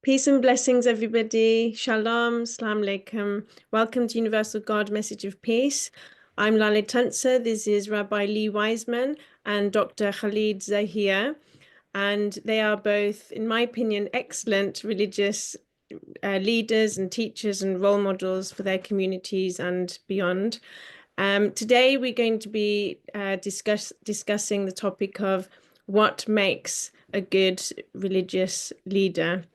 Peace and blessings, everybody. Shalom, salam alaikum. Welcome to Universal God Message of Peace. I'm Lalit Tansa. This is Rabbi Lee Wiseman and Dr. Khalid Zahir. And they are both, in my opinion, excellent religious leaders and teachers and role models for their communities and beyond. Today, we're going to be discussing the topic of what makes a good religious leader.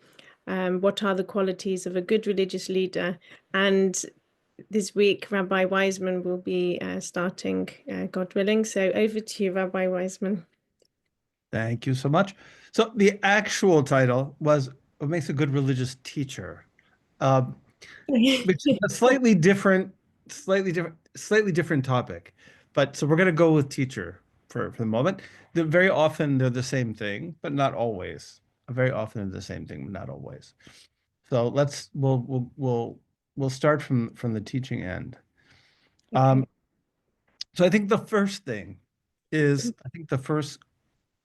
What are the qualities of a good religious leader? And this week, Rabbi Wiseman will be starting, God willing. So over to you, Rabbi Wiseman. Thank you so much. So the actual title was "What Makes a Good Religious Teacher," um, which is a slightly different topic. But so we're going to go with teacher for the moment. Very often they're the same thing, but not always. Very often they're the same thing, but not always. So we'll start from the teaching end. Okay. So I think the first thing is I think the first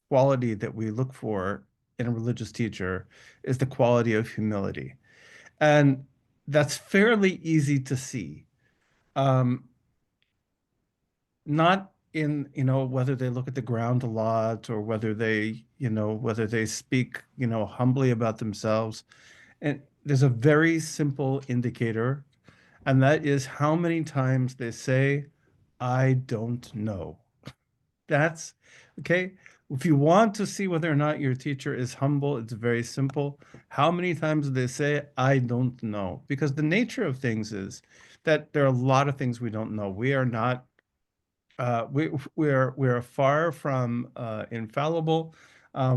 quality that we look for in a religious teacher is the quality of humility. And that's fairly easy to see. Um, Not in, whether they look at the ground a lot or whether they speak, humbly about themselves. And there's a very simple indicator, and that is how many times they say, I don't know. That's okay. If you want to see whether or not your teacher is humble, it's very simple. How many times do they say, I don't know? Because the nature of things is that there are a lot of things we don't know. We are not we're far from infallible.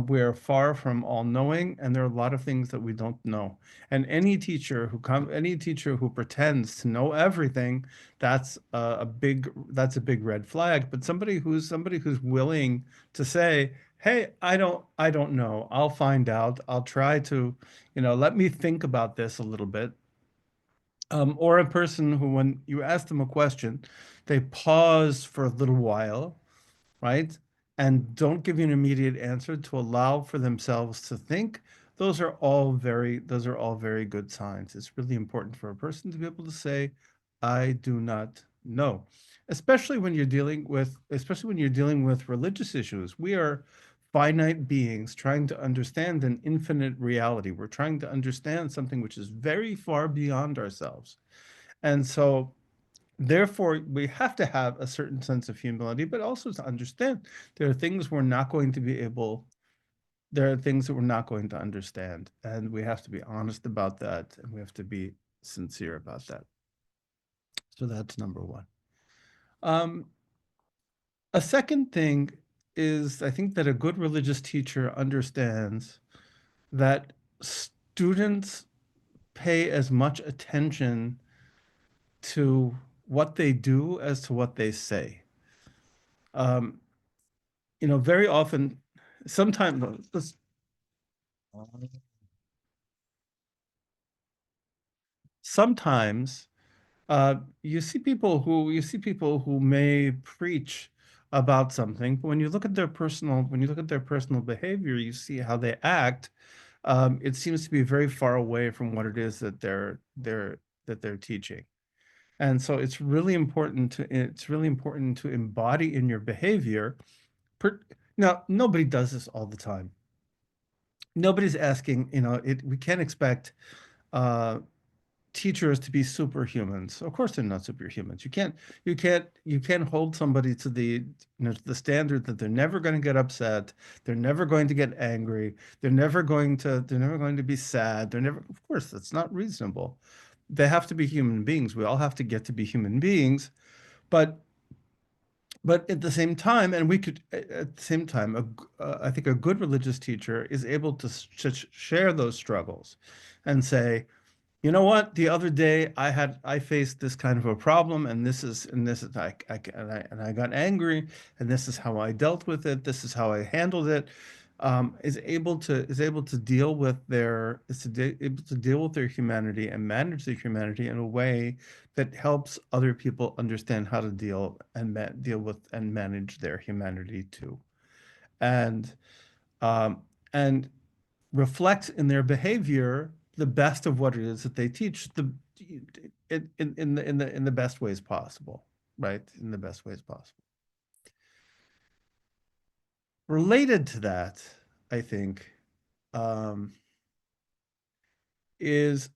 We're far from all knowing, and there are a lot of things that we don't know. And any teacher who pretends to know everything, that's a big red flag. But somebody who's willing to say, "Hey, I don't know. I'll find out. I'll try to, let me think about this a little bit." Or a person who, when you ask them a question, they pause for a little while, right? And don't give you an immediate answer to allow for themselves to think. Those are all very good signs. It's really important for a person to be able to say, I do not know. Especially when you're dealing with religious issues. We are finite beings trying to understand an infinite reality. We're trying to understand something which is very far beyond ourselves. And so, therefore, we have to have a certain sense of humility, but also to understand there are things we're not going to be able, there are things that we're not going to understand. And we have to be honest about that, and we have to be sincere about that. So that's number one. Um, a second thing is I think that a good religious teacher understands that students pay as much attention to what they do as to what they say. Um, Very often, sometimes, sometimes you see people who may preach about something, but when you look at their personal behavior, you see how they act. It seems to be very far away from what it is that they're teaching. And so it's really important to embody in your behavior. Now, nobody does this all the time. Nobody's asking, we can't expect uh, teachers to be superhumans. Of course, they're not superhumans. You can't hold somebody to the standard that they're never going to get upset, they're never going to get angry, they're never going to be sad. Of course, that's not reasonable. They have to be human beings. We all have to get to be human beings, but at the same time, I think a good religious teacher is able to share those struggles and say, you know what, the other day I faced this kind of a problem, and I got angry, and this is how I dealt with it. This is how I handled it. Is able to deal with their humanity and manage their humanity in a way that helps other people understand how to deal with and manage their humanity too. And um, and reflect in their behavior the best of what it is that they teach, in the best ways possible, right? In the best ways possible. Related to that, I think, um, is,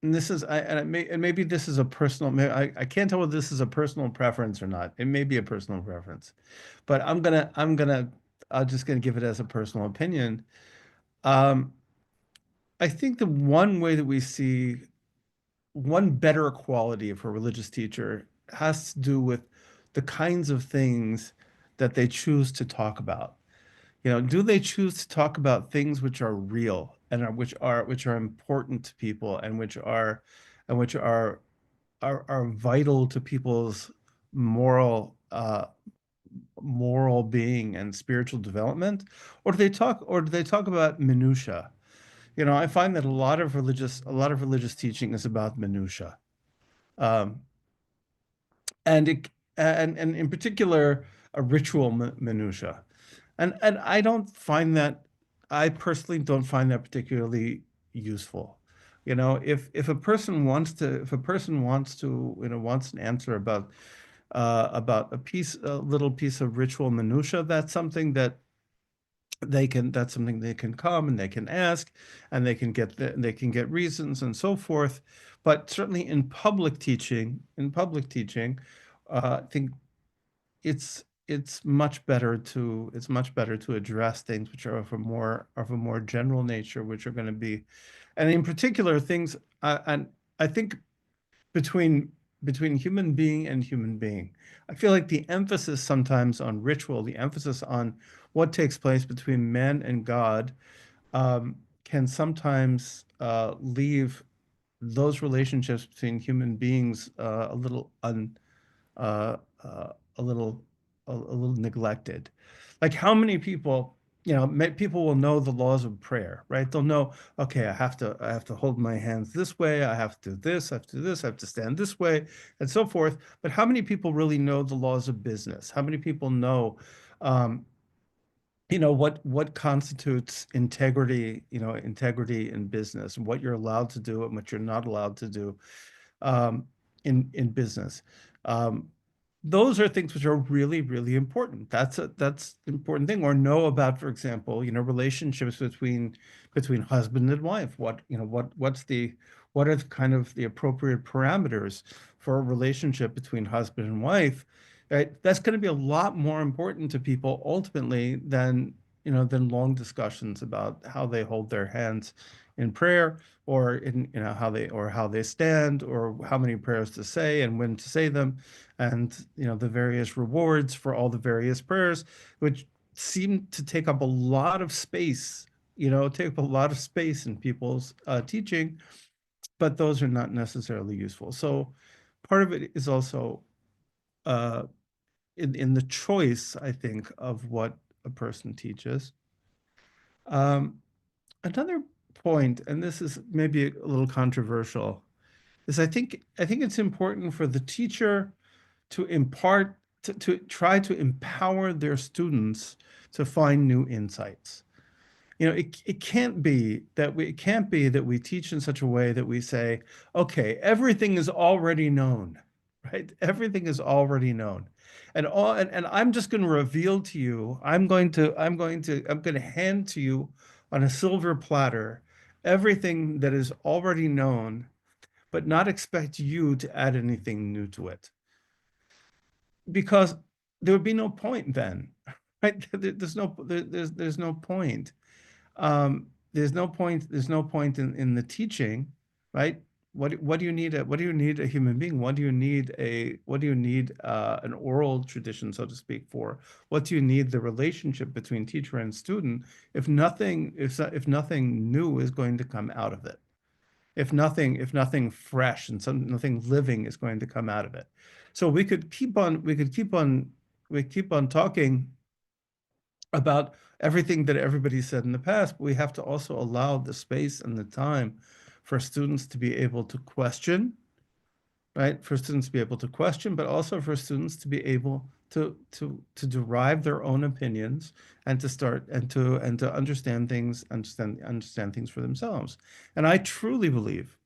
and this is, and maybe this is a personal, I can't tell whether this is a personal preference or not. It may be a personal preference, but I'm just gonna give it as a personal opinion. Um, I think the one way that we see one better quality of a religious teacher has to do with the kinds of things that they choose to talk about. Do they choose to talk about things which are real and which are important to people and which are vital to people's moral being and spiritual development, or do they talk about minutia? I find that a lot of religious teaching is about minutia. Um, and and in particular a ritual minutia. And I personally don't find that particularly useful. If a person wants an answer about a little piece of ritual minutia, that's something they can come and they can ask, and they can get reasons and so forth. But certainly in public teaching, I think it's much better to address things which are of a more general nature, which are going to be, and in particular things, and I think between human being and human being. I feel like the emphasis sometimes on ritual, the emphasis on what takes place between man and God, can sometimes leave those relationships between human beings uh, a little a little neglected. Like how many people, people will know the laws of prayer, right? They'll know, okay, I have to hold my hands this way, I have to do this, I have to do this, I have to stand this way, and so forth. But how many people really know the laws of business? How many people know, um, what constitutes integrity in business, and what you're allowed to do and what you're not allowed to do, um, in business. Um, those are things which are really, really important. That's an important thing. Or know about, for example, relationships between husband and wife. What are the kind of the appropriate parameters for a relationship between husband and wife? Right? That's going to be a lot more important to people ultimately than long discussions about how they hold their hands in prayer, or in how they stand, or how many prayers to say and when to say them, and the various rewards for all the various prayers, which seem to take up a lot of space, in people's teaching, but those are not necessarily useful. So part of it is also, uh, in the choice, I think, of what a person teaches. Um, Another point, and this is maybe a little controversial, is I think it's important for the teacher to impart to try to empower their students to find new insights. It can't be that we teach in such a way that we say, okay, everything is already known, right? Everything is already known. And I'm just going to reveal to you, I'm going to hand to you on a silver platter everything that is already known, but not expect you to add anything new to it, because there would be no point then, right? There's no point. There's no point in the teaching, right? What do you need? What do you need a human being? What do you need an oral tradition, so to speak, for? What do you need the relationship between teacher and student if nothing new is going to come out of it? If nothing fresh and nothing living is going to come out of it. So we keep on talking about everything that everybody said in the past, but we have to also allow the space and the time for students to be able to question, right? For students to be able to question, but also for students to be able to derive their own opinions and to start and to understand things for themselves. And I truly believe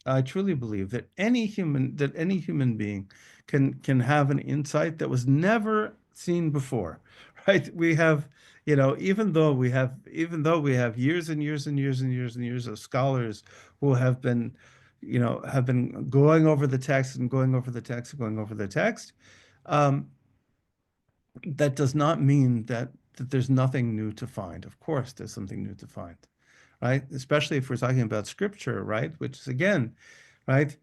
that any human being can have an insight that was never seen before, right? We have, even though we have years and years and years and years and years of scholars who have been going over the text and going over the text and going over the text, um, that does not mean that there's nothing new to find. Of course, there's something new to find, right? Especially if we're talking about scripture, right? Which is again, right,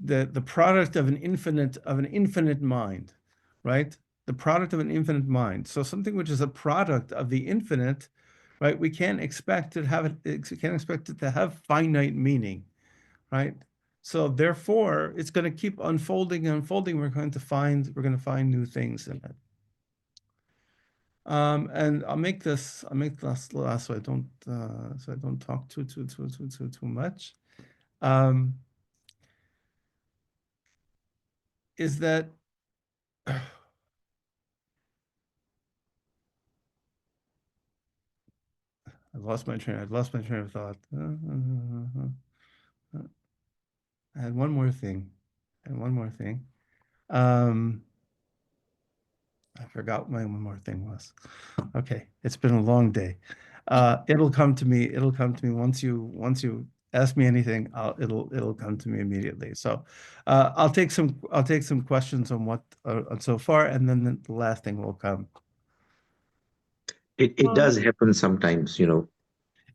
the product of an infinite mind, right? The product of an infinite mind. So something which is a product of the infinite, right? We can't expect it to have finite meaning, right? So therefore, it's going to keep unfolding and unfolding. We're going to find new things in it. And I'll make this last so I don't talk too much. Is that I lost my train of thought. I had one more thing. I forgot what my one more thing was. Okay, it's been a long day. It'll come to me. Once you ask me anything. It'll come to me immediately. So, I'll take some questions on what so far, and then the last thing will come. It does happen sometimes, It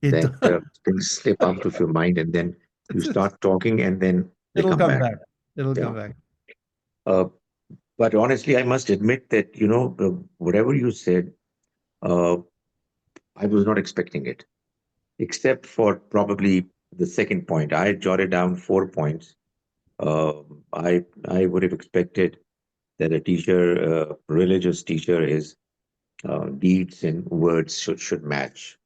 that does. things slip out of your mind, and then you start talking, and then they It'll come come back. back. It'll Yeah. come back. But honestly, I must admit that, whatever you said, uh, I was not expecting it, except for probably the second point. I jotted down 4 points. I would have expected that a teacher, religious teacher, is deeds and words should match.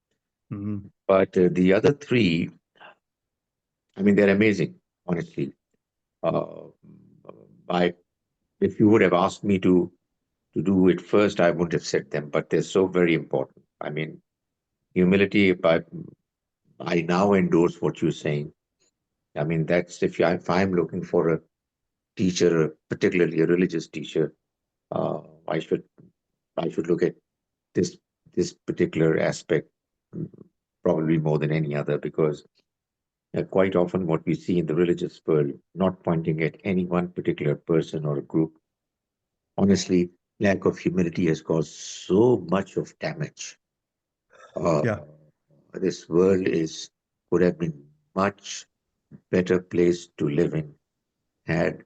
Mm-hmm. But the other three, I mean, they're amazing, honestly. Uh, I, if you would have asked me to do it first, I wouldn't have said them, but they're so very important. I mean, humility. I now endorse what you're saying. I mean, that's if I'm looking for a teacher, particularly a religious teacher, uh, I should I should look at this this particular aspect, mm, probably more than any other, because quite often what we see in the religious world, not pointing at any one particular person or a group, honestly, lack of humility has caused so much of damage. Uh, Yeah. this world would have been much better place to live in had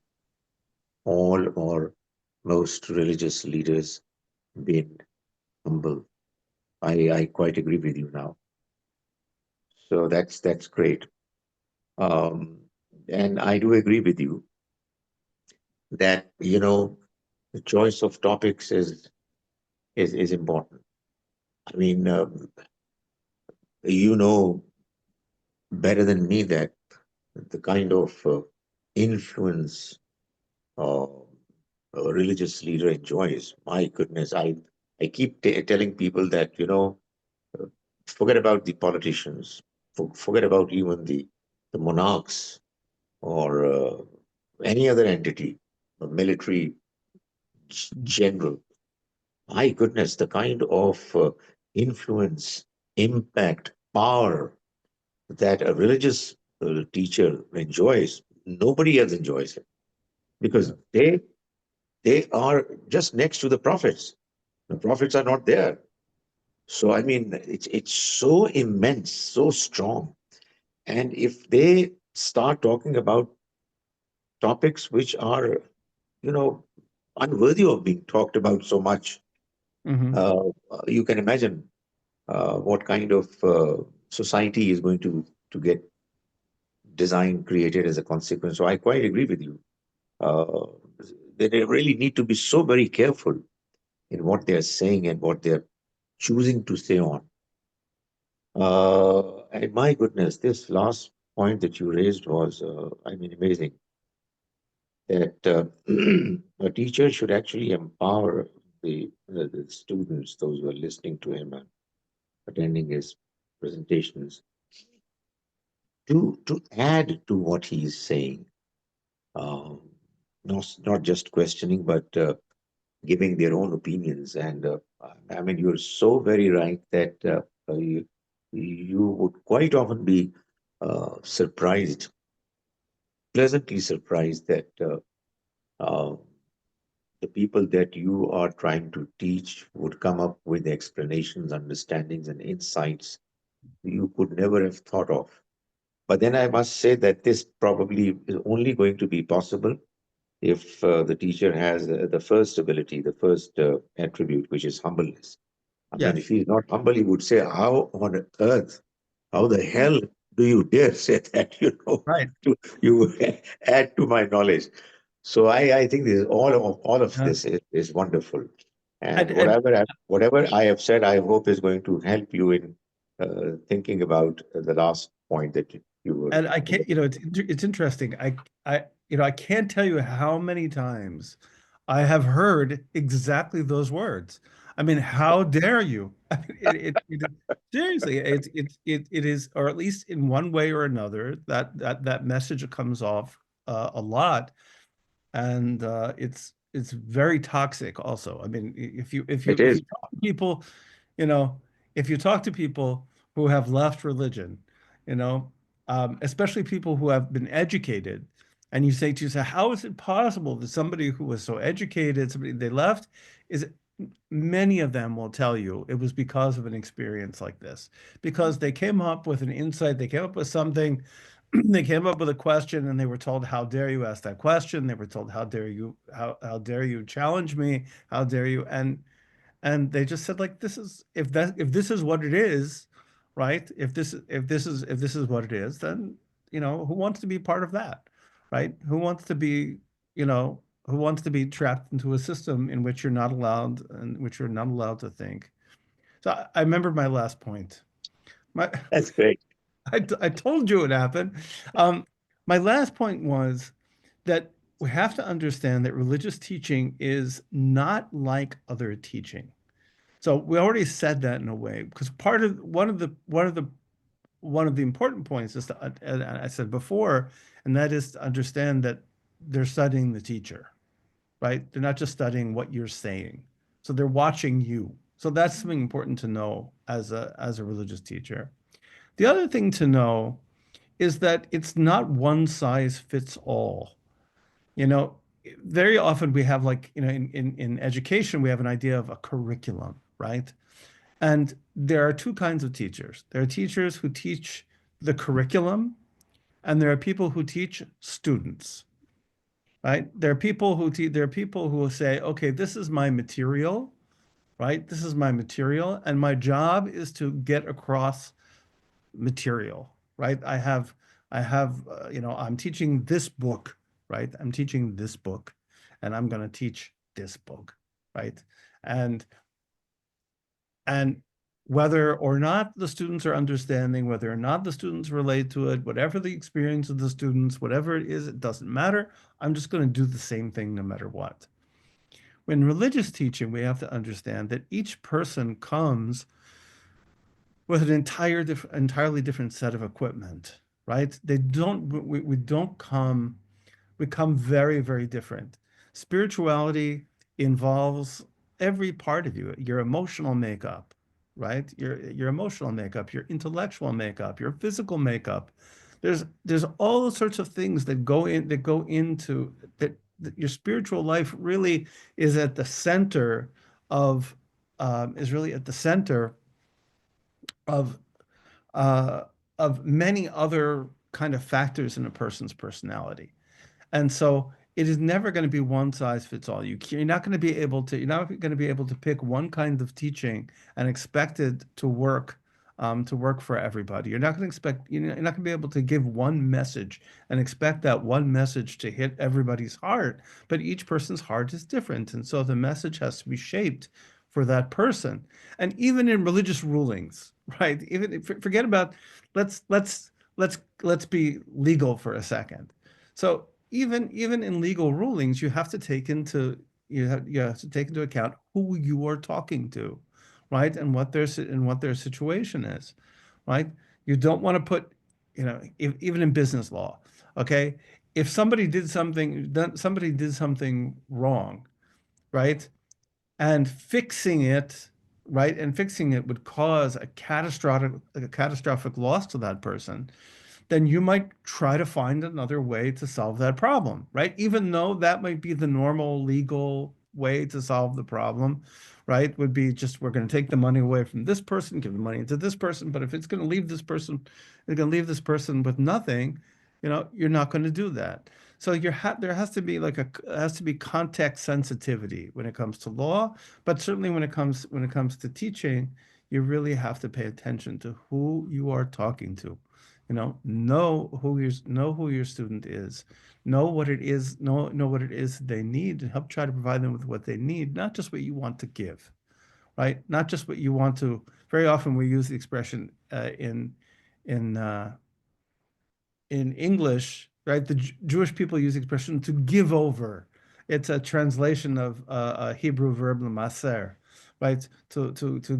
all or most religious leaders been humble. I quite agree with you now. So that's great. Um, and I do agree with you that the choice of topics is important. I mean, you know better than me that the kind of influence uh, a religious leader enjoys. My goodness, I keep telling people that uh, forget about the politicians, forget about even the monarchs or any other entity, a military general. My goodness, the kind of influence, impact, power that a religious teacher enjoys, nobody else enjoys it Yeah. because they are just next to the prophets. The prophets are not there. So I mean, it's so immense, so strong. And if they start talking about topics which are, you know, unworthy of being talked about so much, Mm-hmm. uh, you can imagine what kind of society is going to get designed, created as a consequence. So I quite agree with you. Uh, they really need to be so very careful in what they are saying and what they're choosing to say on. And my goodness, this last point that you raised was, I mean, amazing. That a teacher should actually empower the students, those who are listening to him and attending his presentations, to add to what he's saying, um, not just questioning, but giving their own opinions. And I mean, you're so very right that you would quite often be surprised, pleasantly surprised that uh, the people that you are trying to teach would come up with explanations, understandings, and insights you could never have thought of. But then I must say that this probably is only going to be possible if the teacher has the first ability, the first attribute, which is humbleness. I mean, if Yes. he's not humble, he would say, "How on earth, how the hell do you dare say that? Right. You add to my knowledge." So I think this all of Yeah. this is wonderful, and And whatever I have said, I hope is going to help you in thinking about the last point that you were. And I can't, it's interesting. I can't tell you how many times I have heard exactly those words. I mean, how dare you? I mean, seriously, it is, or at least in one way or another, that message comes off a lot, and it's very toxic. Also, I mean, It if you is. talk to people, you know, if you talk to people who have left religion, you know, especially people who have been educated, and you say to yourself, how is it possible that somebody who was so educated, somebody they left, is many of them will tell you it was because of an experience like this, because they came up with an insight, they came up with something, they came up with a question, and they were told, how dare you ask that question? They were told, how dare you challenge me? How dare you? And they just said, like, this is, if this is what it is, right? If this is what it is, then who wants to be part of that, right? Who wants to be trapped into a system in which you're not allowed and which you're not allowed to think. So I remember my last point. My That's great. I told you it happened. Um, my last point was that we have to understand that religious teaching is not like other teaching. So we already said that in a way, because part of one of the important points is to, and I said before, and that is to understand that they're studying the teacher, right? They're not just studying what you're saying. So they're watching you. So that's something important to know as a religious teacher. The other thing to know is that it's not one size fits all. You know, very often we have, like, in education, we have an idea of a curriculum, right? And there are two kinds of teachers. There are teachers who teach the curriculum, and there are people who teach students, right? There are people who will say, okay, this is my material, right? This is my material, and my job is to get across material, right? I'm teaching this book, right? I'm teaching this book, and I'm going to teach this book, right? And and whether or not the students are understanding, whether or not the students relate to it, whatever the experience of the students, whatever it is, it doesn't matter. I'm just going to do the same thing no matter what. When religious teaching, we have to understand that each person comes with an entirely different set of equipment, right? We don't come, we come very, very different. Spirituality involves every part of you, your emotional makeup, right? Your emotional makeup, your intellectual makeup, your physical makeup. There's all sorts of things that go into that your spiritual life really is at the center of is really at the center of uh, of many other kind of factors in a person's personality. And so it is never going to be one size fits all. You're not going to be able to, you're not going to be able to pick one kind of teaching and expect it to work for everybody. You're not going to be able to give one message and expect that one message to hit everybody's heart. But each person's heart is different, and so the message has to be shaped for that person. And even in religious rulings, right? Forget about, let's be legal for a second. So even in legal rulings, you have to take you have to take into account who you are talking to, right? And what their situation is, right? You don't want to put, even in business law, okay? If somebody did something wrong, right? And fixing it, right? And fixing it would cause a catastrophic loss to that person, then you might try to find another way to solve that problem, right? Even though that might be the normal legal way to solve the problem, right? Would be just, we're going to take the money away from this person, give the money to this person. But if it's going to leave this person, it's going to leave this person with nothing, you're not going to do that. So there has to be context sensitivity when it comes to law, but certainly when it comes to teaching, you really have to pay attention to who you are talking to. Know who your student is, know what it is, know what it is they need, and help try to provide them with what they need, not just what you want to give, right? Not just what you want to. Very often we use the expression in English, right? The Jewish people use the expression to give over. It's a translation of a Hebrew verb lemaser, right? To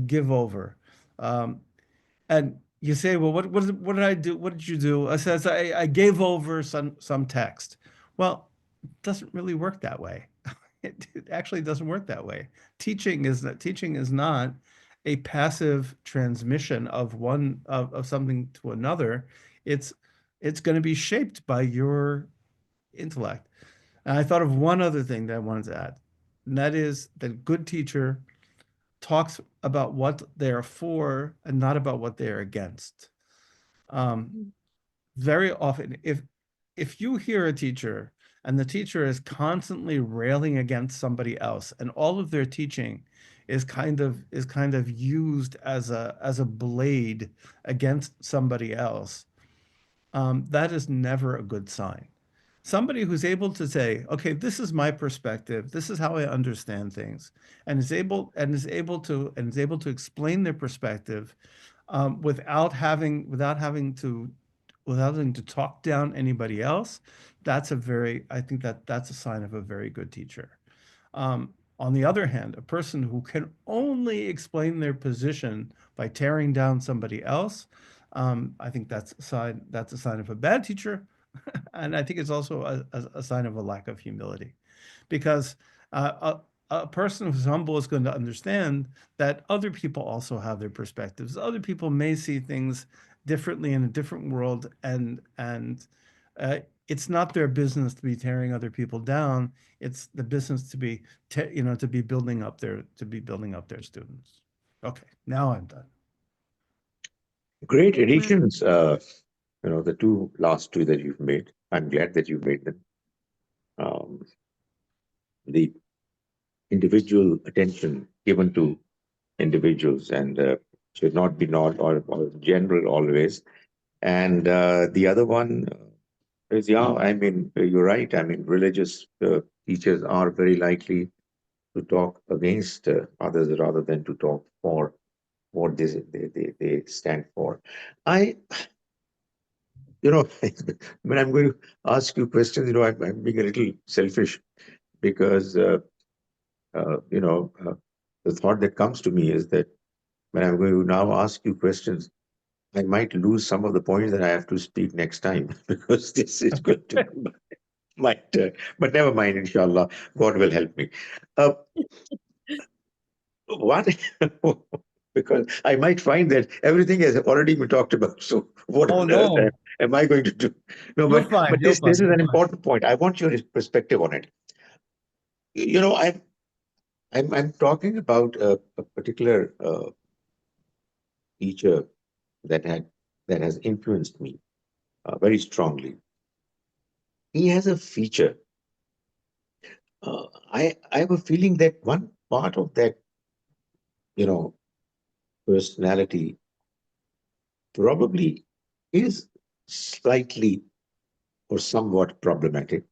give over. And you say, well, what did I do? What did you do? I says, I gave over some text. Well, it doesn't really work that way. It actually doesn't work that way. Teaching is not a passive transmission of something to another. It's going to be shaped by your intellect. And I thought of one other thing that I wanted to add, and that is that a good teacher talks about what they are for and not about what they are against. Very often, if you hear a teacher and the teacher is constantly railing against somebody else, and all of their teaching is kind of used as a blade against somebody else, that is never a good sign. Somebody who's able to say, okay, this is my perspective, this is how I understand things, and is able to explain their perspective without having to talk down anybody else. I think that's a sign of a very good teacher. On the other hand, a person who can only explain their position by tearing down somebody else, I think that's a sign of a bad teacher. And I think it's also a sign of a lack of humility, because a person who's humble is going to understand that other people also have their perspectives. Other people may see things differently in a different world, and it's not their business to be tearing other people down. It's the business to be building up their students. Okay, now I'm done. Great additions. The last two that you've made. I'm glad that you made them. The individual attention given to individuals and should not be not or general always. And the other one is, I mean, you're right. I mean, religious teachers are very likely to talk against others rather than to talk for what they stand for. When I'm going to ask you questions, I'm being a little selfish because, the thought that comes to me is that when I'm going to now ask you questions, I might lose some of the points that I have to speak next time because this is going to be my turn. But never mind, inshallah, God will help me. Uh, what? Because I might find that everything has already been talked about. So what Oh on earth no, am I going to do? No, you're but fine. You're this fine. is You're an fine. important point. I want your perspective on it. I'm talking about a particular teacher that has influenced me very strongly. He has a feature. I have a feeling that one part of that, you know, personality probably is slightly or somewhat problematic,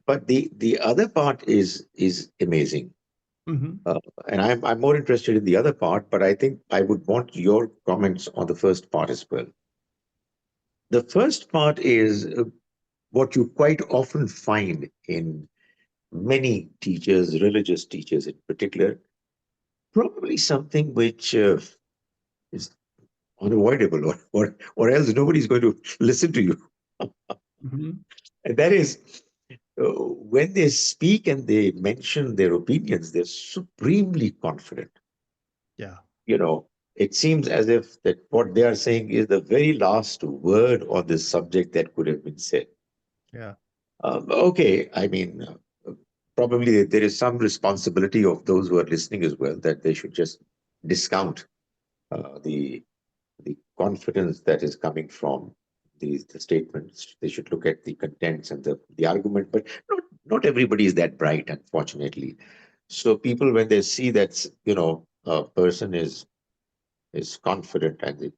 but the other part is amazing. Mm-hmm. And I'm more interested in the other part, but I think I would want your comments on the first part as well. The first part is what you quite often find in many teachers, religious teachers in particular, probably something which is unavoidable, or else nobody's going to listen to you. Mhm. And that is, when they speak and they mention their opinions, they're supremely confident. Yeah. It seems as if that what they are saying is the very last word on this subject that could have been said. Yeah. Okay, I mean, probably there is some responsibility of those who are listening as well, that they should just discount the confidence that is coming from the statements. They should look at the contents and the argument, but not everybody is that bright, unfortunately. So people, when they see that a person is confident and is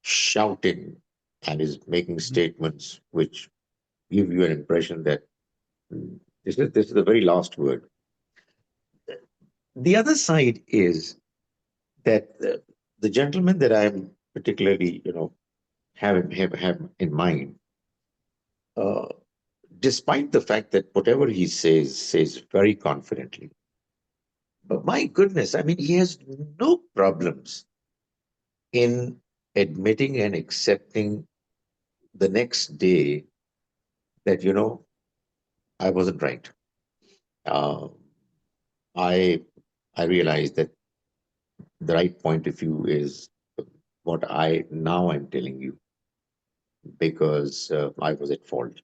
shouting and is making Mhm. statements which give you an impression that this is the very last word. The other side is that the gentleman that I'm particularly have in mind, uh, despite the fact that whatever he says very confidently. But my goodness, I mean, he has no problems in admitting and accepting the next day that, I wasn't right. Uh, I I realized that the right point of view is what I'm telling you, because I was at fault,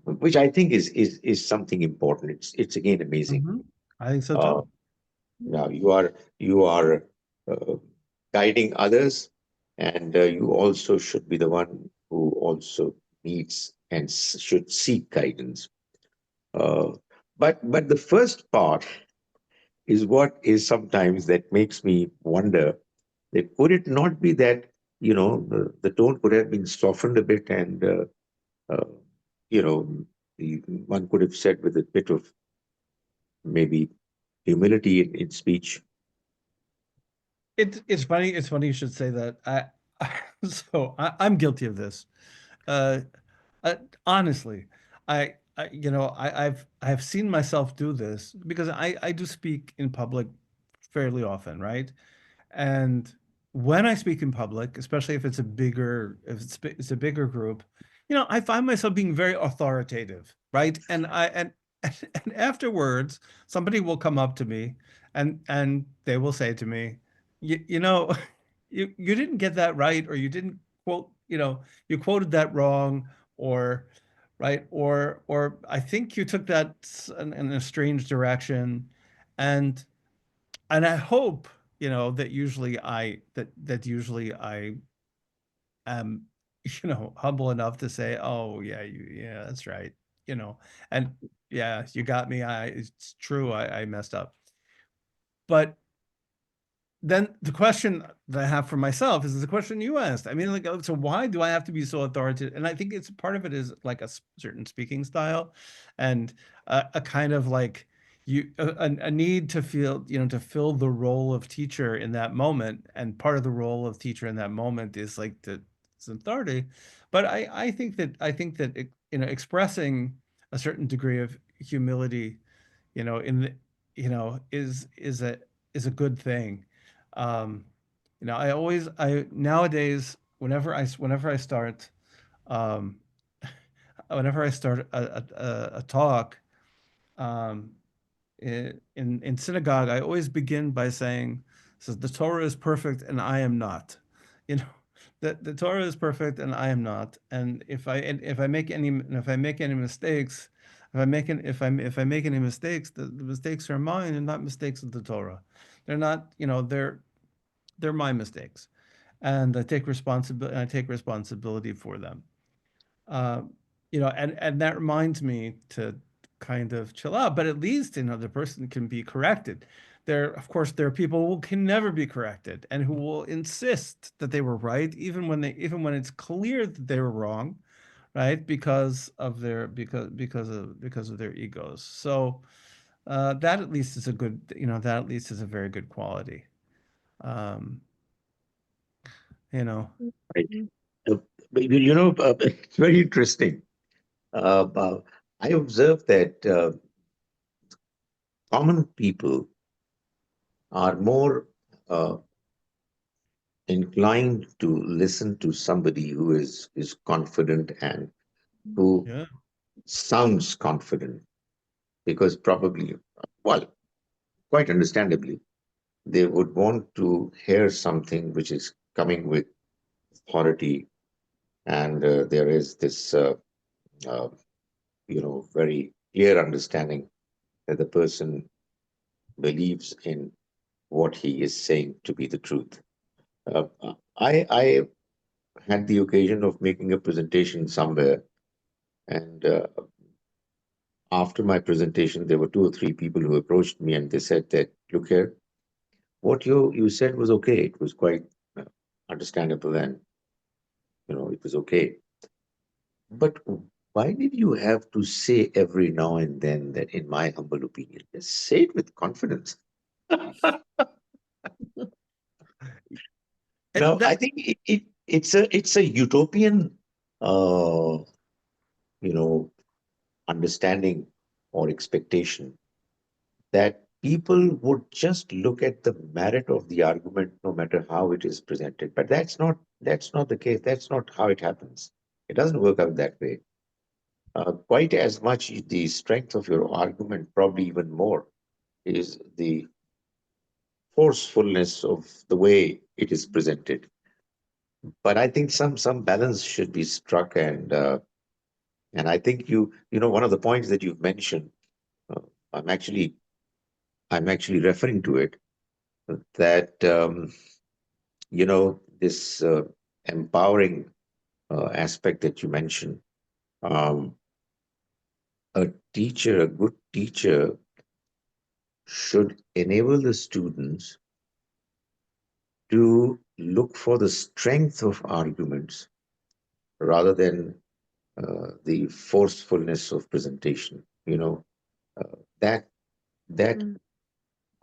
which I think is something important. It's again amazing. Mhm. I think so Uh, too. Now you are uh, guiding others, and you also should be the one who also needs and should seek guidance. Uh, but the first part is what is sometimes that makes me wonder that could it not be that the tone could have been softened a bit, and uh, you know one could have said with a bit of maybe humility in speech. It's funny. It's funny you should say that. I'm guilty of this. Uh, uh, honestly, I've seen myself do this because I do speak in public fairly often, right? And when I speak in public, especially if it's a bigger group, I find myself being very authoritative, right? And afterwards, somebody will come up to me and they will say to me, you know, you didn't get that right, or you didn't quote, you quoted that wrong, or right, or I think you took that in a strange direction, and I hope, that usually I am, humble enough to say, oh yeah, yeah, that's right, and yeah, you got me. It's true. I messed up. But then the question that I have for myself is the question you asked. I mean, like, so why do I have to be so authoritative? And I think it's part of it is like a certain speaking style, and a kind of like a need to feel, to fill the role of teacher in that moment. And part of the role of teacher in that moment is like it's authority. But I think that expressing a certain degree of humility, in the, is a good thing. um I nowadays, um whenever I start a talk, um in synagogue, I always begin by saying, says, the Torah is perfect and I am not. You know, the Torah is perfect and I am not. And if I make any mistakes, if I make any mistakes, the mistakes are mine and not mistakes of the Torah. They're not, they're my mistakes. And I take responsibility for them. uh, and that reminds me to kind of chill out. But at least, the person can be corrected. Of course, there are people who can never be corrected and who will insist that they were right, even when it's clear that they were wrong, right? Because of their egos. So that at least is a good, that at least is a very good quality. Um, you know. Right. Uh, it's very interesting. Uh, uh, I observed that. common people are more uh, inclined to listen to somebody who is confident and who Yeah. sounds confident, because probably, well, quite understandably, they would want to hear something which is coming with authority, and there is this uh, very clear understanding that the person believes in what he is saying to be the truth. I had the occasion of making a presentation somewhere, and after my presentation, there were two or three people who approached me, and they said that, "Look here, what you said was okay. It was quite uh, understandable, and it was okay. But why did you have to say every now and then that, in my humble opinion? Just say it with confidence." Now, I That think it's a utopian, uh, you know, understanding or expectation that people would just look at the merit of the argument, no matter how it is presented. But that's not the case. That's not how it happens. It doesn't work out that way. Quite as much the strength of your argument, probably even more, is the forcefulness of the way it is presented. But I think some balance should be struck, and I think one of the points that you've mentioned, uh, I'm actually I'm actually referring to it, that this empowering aspect that you mentioned. Um, a good teacher, should enable the students to look for the strength of arguments rather than the forcefulness of presentation. That that Mm.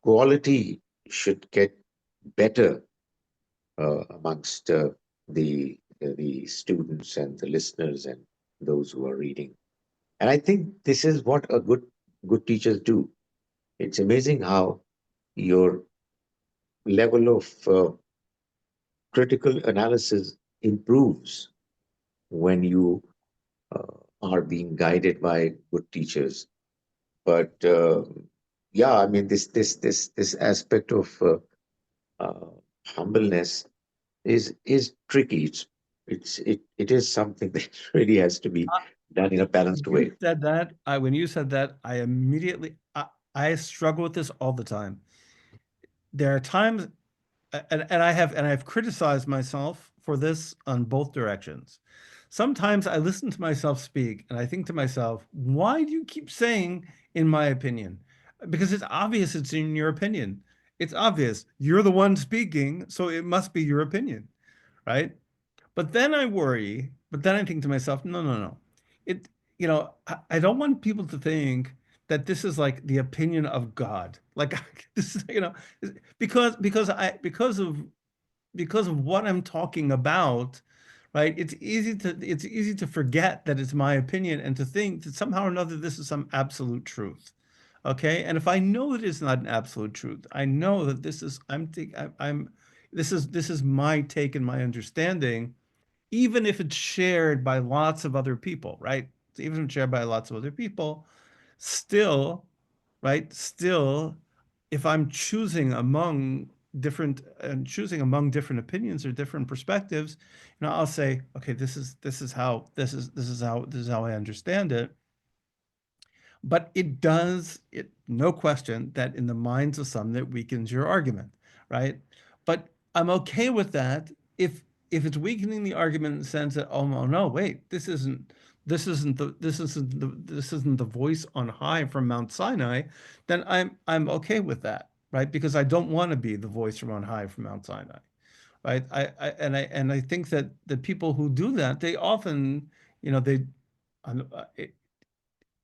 quality should get better amongst the students and the listeners and those who are reading. And I think this is what a good teachers do. It's amazing how your level of critical analysis improves when you are being guided by good teachers. But yeah, I mean, this aspect of uh, humbleness is tricky. It is something that really has to be done in a balanced way. when you said that, I struggle with this all the time. There are times, and I've criticized myself for this on both directions. Sometimes I listen to myself speak and I think to myself, why do you keep saying, in my opinion? Because it's obvious it's in your opinion. It's obvious. You're the one speaking, so it must be your opinion, right? But then I think to myself, no, no, no. It, I don't want people to think that this is like the opinion of God. Like this is, because of what I'm talking about, right? It's easy to forget that it's my opinion and to think that somehow or another this is some absolute truth. Okay? And if I know that it's not an absolute truth, I know that this is this is my take and my understanding, even if it's shared by lots of other people, right? Even if it's shared by lots of other people, still, right? Still, if I'm choosing among different opinions or different perspectives, I'll say, okay, this is how I understand it. But no question that in the minds of some that weakens your argument, right? But I'm okay with that if it's weakening the argument in the sense that, oh no, no, wait, this isn't the voice on high from Mount Sinai, then I'm okay with that, right? Because I don't want to be the voice from on high from Mount Sinai, right? I think that the people who do that, they often, they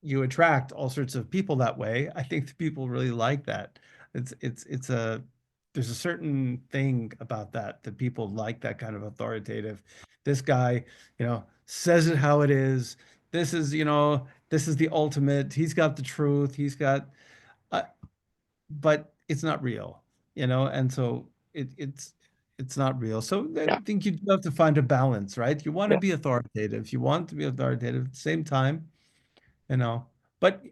you attract all sorts of people that way. I think the people really like that. It's a there's a certain thing about that people like that kind of authoritative. This guy, says it how it is. This is the ultimate. He's got the truth. He's got. but it's not real, and so it's not real. So I Yeah, think you do have to find a balance, right? You want to yeah. be authoritative. You want to be authoritative at the same time, you know, but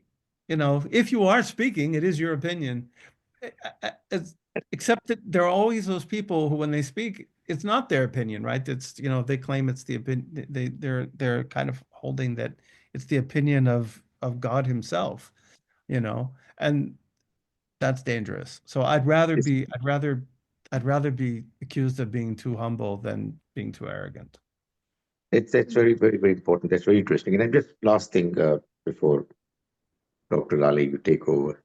if you are speaking, it is your opinion. It's, except that there are always those people who, when they speak, it's not their opinion, right? It's, they claim it's the opinion. They're kind of holding that it's the opinion of God himself, and that's dangerous. So It's I'd rather be accused of being too humble than being too arrogant. that's very, very, very important. That's very interesting. And then just last thing before Dr. Lally, you take over.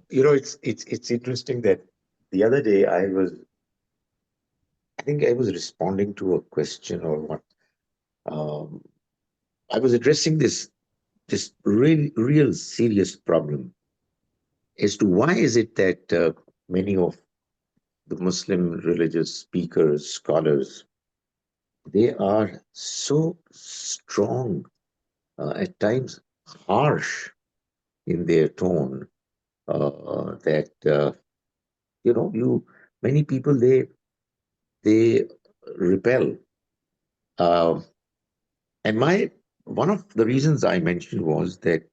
It's interesting that the other day I think I was responding to a question or what. Um, I was addressing this real serious problem as to why is it that many of the Muslim religious speakers, scholars, they are so strong, at times harsh in their tone, that you many people they repel. Uh, and my one of the reasons I mentioned was that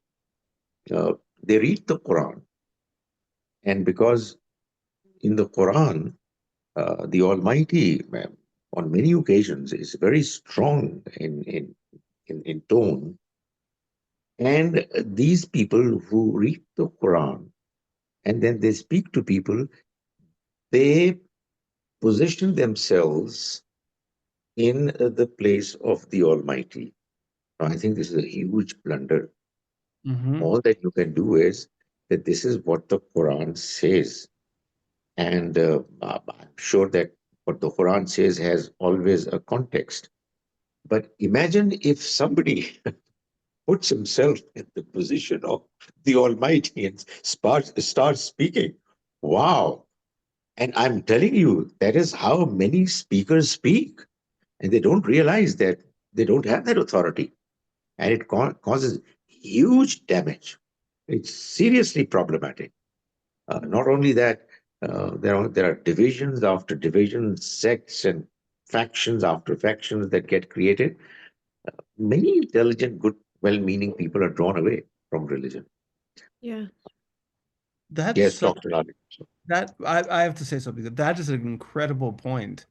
uh, they read the Quran, and because in the Quran, the Almighty, on many occasions, is very strong in tone. And these people who read the Quran and then they speak to people, they position themselves in the place of the Almighty. Now, I think this is a huge blunder. Hmm. All that you can do is that this is what the Quran says. And I'm sure that what the Quran says has always a context. But imagine if somebody puts himself in the position of the Almighty and starts speaking. Wow. And I'm telling you, that is how many speakers speak. And they don't realize that they don't have that authority. And it causes huge damage. It's seriously problematic. Not only that, there are divisions after divisions, sects and factions after factions that get created. Many intelligent, good, well-meaning people are drawn away from religion. Yeah. Yes, That's Dr. Ali. I have to say something. That is an incredible point.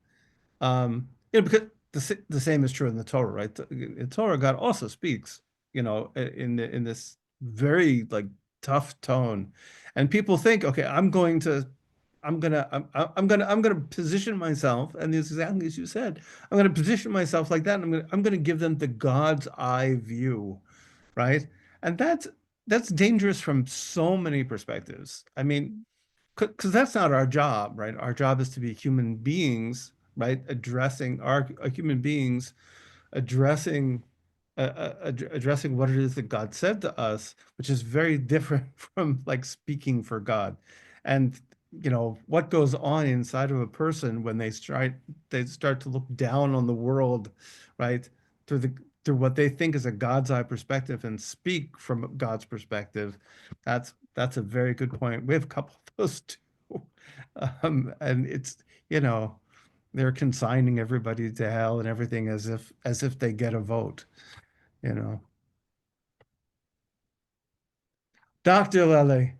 Because the same is true in the Torah, right? In Torah, God also speaks, in this very like tough tone, and people think, okay, I'm gonna position myself, and it's exactly as you said, I'm gonna position myself like that, and I'm gonna give them the God's eye view, right? And that's dangerous from so many perspectives. I mean, because that's not our job, right? Our job is to be human beings, right? Addressing human beings, addressing addressing what it is that God said to us, which is very different from like speaking for God. And what goes on inside of a person when they start to look down on the world, right? Through the through what they think is a God's eye perspective and speak from God's perspective. That's a very good point. We have a couple of those too. And it's, you know, they're consigning everybody to hell and everything as if they get a vote, you know. Dr. Lele.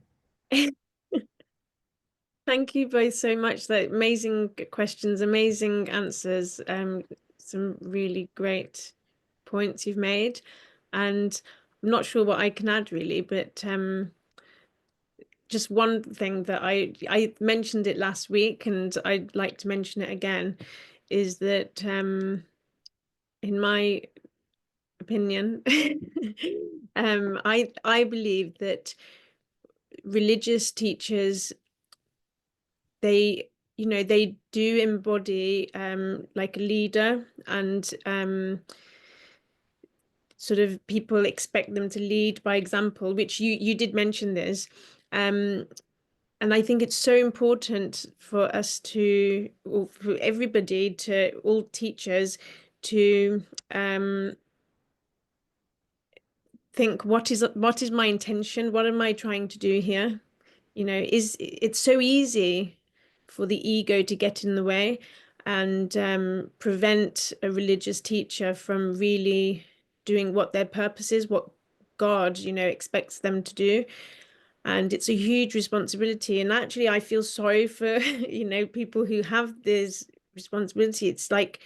Thank you both so much. That amazing questions, amazing answers. Some really great points you've made, and I'm not sure what I can add really, but just one thing that I mentioned it last week, and I'd like to mention it again, is that in my opinion, I believe that religious teachers, they they do embody like a leader, and sort of people expect them to lead by example, which you did mention this. And I think it's so important for us to, or for everybody, to all teachers, to think what is my intention, what am I trying to do here, it's so easy for the ego to get in the way and prevent a religious teacher from really doing what their purpose is, what God, expects them to do. And it's a huge responsibility. And actually, I feel sorry for, people who have this responsibility. It's like,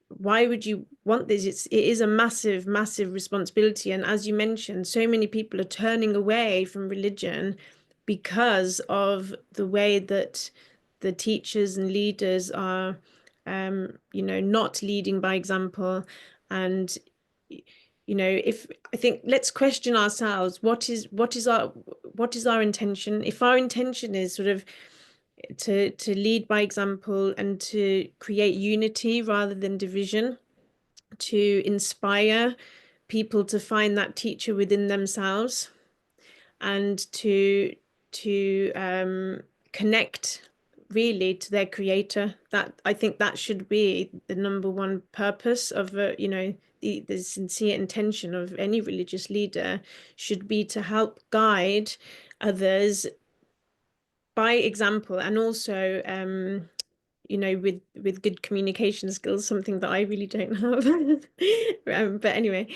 why would you want this? It is a massive, massive responsibility. And as you mentioned, so many people are turning away from religion because of the way that the teachers and leaders are, not leading by example. And, if I think, let's question ourselves, what is our intention? If our intention is sort of to lead by example and to create unity rather than division, to inspire people to find that teacher within themselves, and to connect really to their creator. That, I think, that should be the number one purpose of the sincere intention of any religious leader should be to help guide others by example, and also with good communication skills, something that I really don't have. But anyway,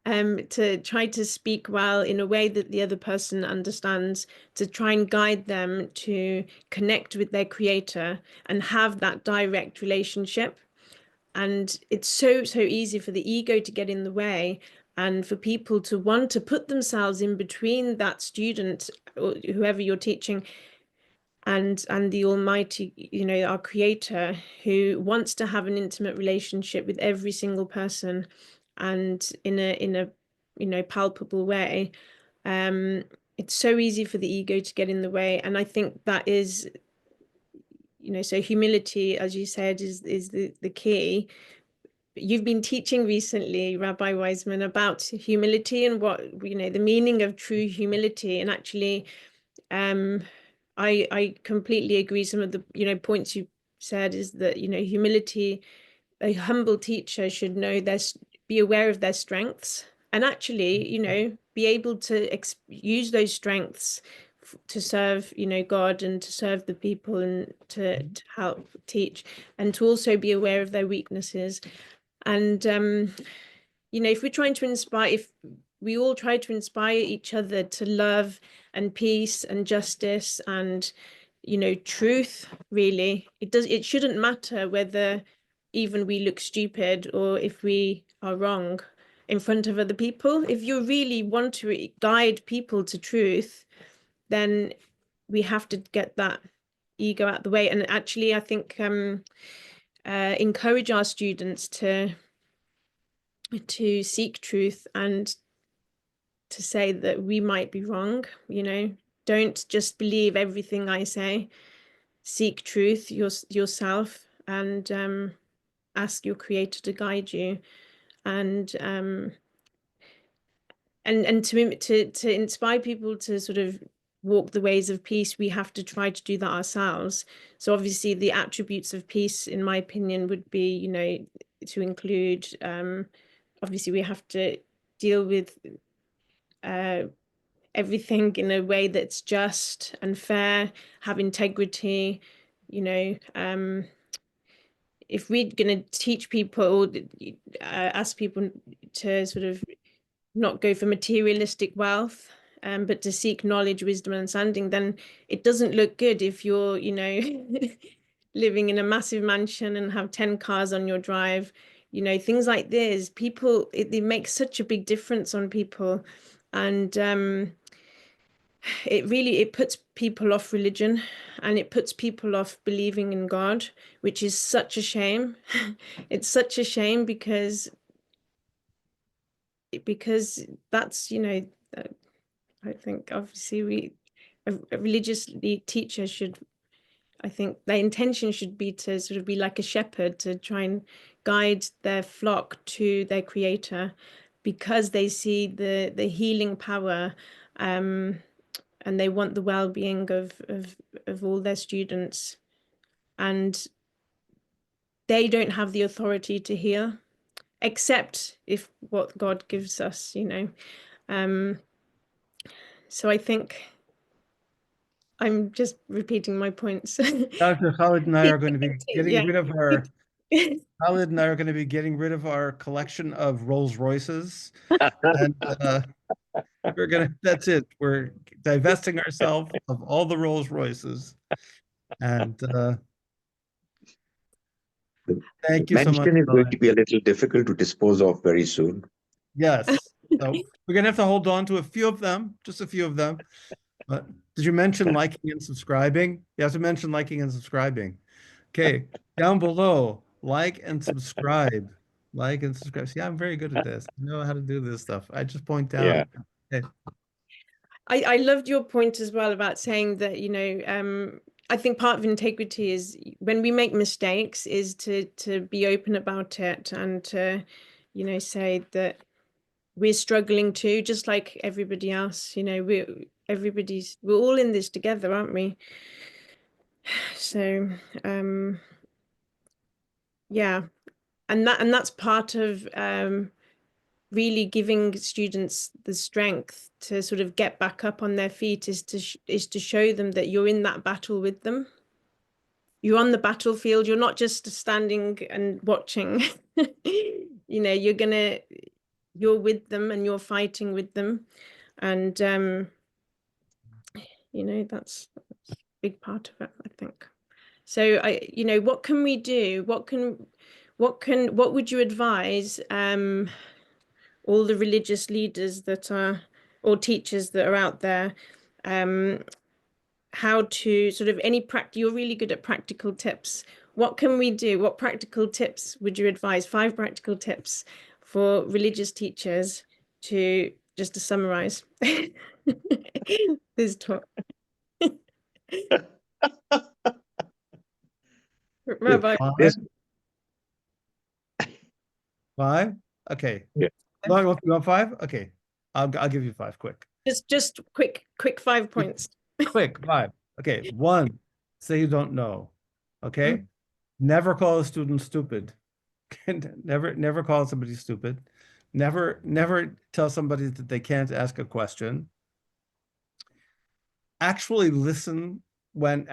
to try to speak well in a way that the other person understands, to try and guide them to connect with their creator and have that direct relationship. And it's so, so easy for the ego to get in the way, and for people to want to put themselves in between that student or whoever you're teaching and the Almighty, our Creator, who wants to have an intimate relationship with every single person, and in a palpable way. It's so easy for the ego to get in the way, and I think that is, so humility, as you said, is the key. You've been teaching recently, Rabbi Wiseman, about humility and what, the meaning of true humility. And actually, I completely agree. Some of the points you said is that humility, a humble teacher should be aware of their strengths, and actually be able to use those strengths to serve God, and to serve the people, and to help teach, and to also be aware of their weaknesses. And if we're trying to inspire, if we all try to inspire each other to love and peace and justice and truth, really, it shouldn't matter whether even we look stupid or if we are wrong in front of other people. If you really want to guide people to truth, then we have to get that ego out the way. And actually, I think encourage our students to seek truth, and to say that we might be wrong. Don't just believe everything I say. Seek truth yourself, and ask your creator to guide you, and to inspire people to sort of walk the ways of peace. We have to try to do that ourselves. So obviously the attributes of peace, in my opinion, would be to include, obviously we have to deal with everything in a way that's just and fair, have integrity. If we're going to teach people, ask people to sort of not go for materialistic wealth, but to seek knowledge, wisdom, and understanding, then it doesn't look good if you're, living in a massive mansion and have 10 cars on your drive. Things like this, people, it makes such a big difference on people. And it puts people off religion, and it puts people off believing in God, which is such a shame. It's such a shame because that's I think obviously a religious teacher should, I think their intention should be to sort of be like a shepherd, to try and guide their flock to their creator, because they see the healing power, and they want the well-being of all their students, and they don't have the authority to heal except if what God gives us. So I think I'm just repeating my points. Dr. Khalid and I are going to be getting Yeah. rid of our Khalid and I are going to be getting rid of our collection of Rolls Royces, and we're gonna. That's it. We're divesting ourselves of all the Rolls Royces, and thank you so much. Mention is going Lily. to be a little difficult to dispose of very soon. Yes. So we're gonna have to hold on to a few of them, just a few of them. But did you mention liking and subscribing? You have to mention liking and subscribing. Okay, down below, like and subscribe. Like and subscribe. See, I'm very good at this. I know how to do this stuff. I just point Yeah. down. Okay. I loved your point as well about saying that, you know, I think part of integrity is when we make mistakes is to be open about it and to, you know, say that we're struggling too, just like everybody else. You know, we're all in this together, aren't we? So, yeah, and that's part of really giving students the strength to sort of get back up on their feet is to show them that you're in that battle with them. You're on the battlefield. You're not just standing and watching. You know, you're with them and you're fighting with them, and you know that's a big part of it, I think. So you know, what can we do? What would you advise all the religious leaders that are, or teachers that are out there, how to sort of you're really good at practical tips. What can we do? What practical tips would you advise? 5 practical tips for religious teachers to, just to summarize this talk. Rabbi. This, Five? Okay. yeah. You want 5? Okay. I'll give you 5 quick. Just quick 5 points. Quick, 5. Okay. 1, say you don't know. Okay. Never call a student stupid. Never call somebody stupid. Never tell somebody that they can't ask a question. Actually listen when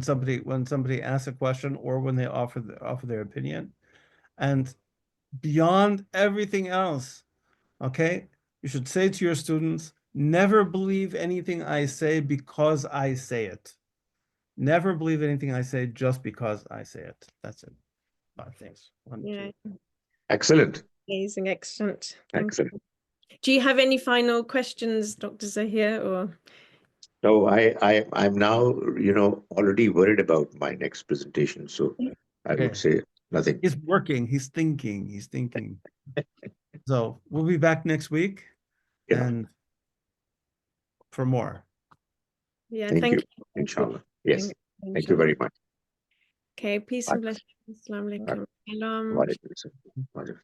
somebody asks a question or when they offer their opinion. And beyond everything else, okay, you should say to your students, never believe anything I say because I say it. Never believe anything I say just because I say it. That's it. 5 things. 1, Yeah. 2. Excellent. Amazing, excellent. Thank Excellent. you. Do you have any final questions, Dr. Zahir, or? So I'm now, already worried about my next presentation. So I Okay. would say nothing. He's working. He's thinking. So we'll be back next week, Yeah. and for more. Yeah, Thank you. Thank you. Inshallah. Yes. Thank you Inshallah. very much. Okay, peace Bye. and blessings. Assalamu alaikum. Salam. Wa alaikum assalam.